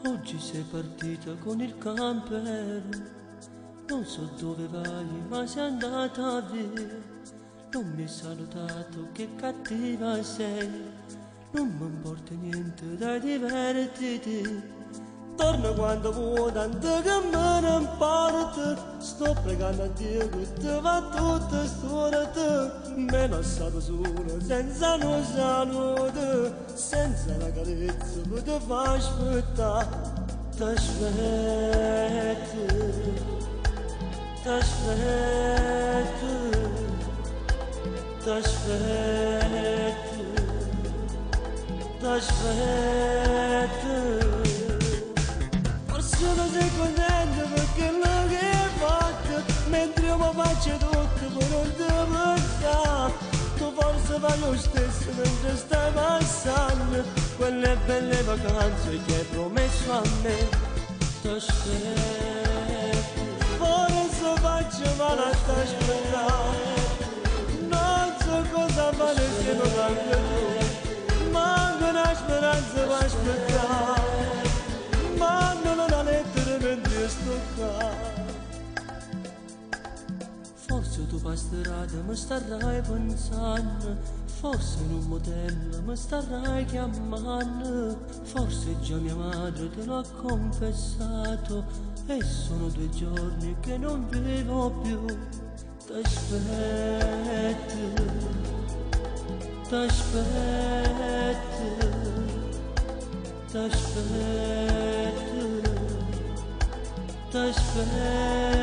Oggi sei partita con il campero, non so dove vai, ma sei andata via. Non mi hai salutato, che cattiva sei, non mi importa niente, dai divertiti. Torna quando vuoi, tanto che me ne importa. Sto pregando a Dio che ti va tutta storta. Mi hai lasciato sola, senza una salute, senza la carezza che ti fa aspettare. T'aspetto, t'aspetto, t'aspetto, t'aspetto. Forse non sei contento perché lo che hai fatto, mentre io mi faccio tutto per non ti pensare. Tu forse fai lo stesso mentre stai passando quelle belle vacanze che hai promesso a me. T'aspetto, forse faccio male a t'aspettare. Non so cosa fare se non anche tu, manca una speranza per aspettare. Mandano una lettera mentre sto qua. Forse tu per strada mi starai pensando, forse in un motel mi starai chiamando, forse già mia madre te l'ha confessato e sono 2 giorni che non vivo più. T'aspetto, t'aspetto, t'aspetto, t'aspetto.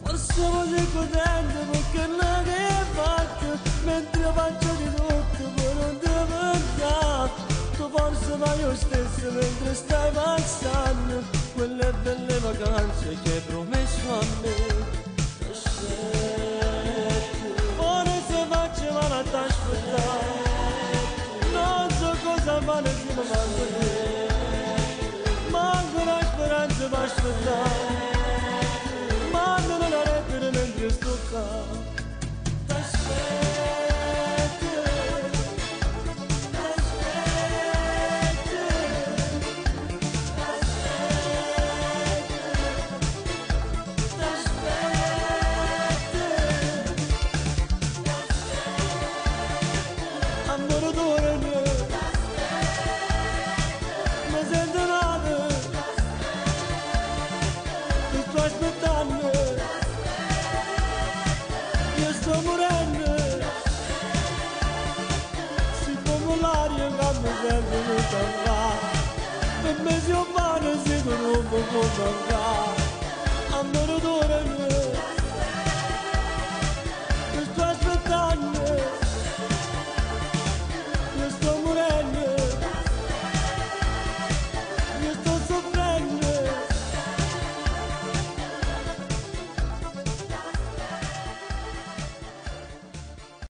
Forse non sei contento perché non che hai fatto, mentre io faccio di tutto per non ti pensare. Tu forse fai lo stesso mentre stai passando quelle belle vacanze che hai promesso a me. T'aspetto, forse faccio male a t'aspettare. Non so cosa fare se mi manco te, manco una speranza per aspettare. Mandano la lettera mentre sto qua. T'aspetto, t'aspetto, t'aspetto, t'aspetto. Amore d'ora mio, mi sento male, ti sto aspettando. Io sto morendo, si come l'aria che mi sento venuta là. Per me si umano si non può mancare. Amore d'ora mio,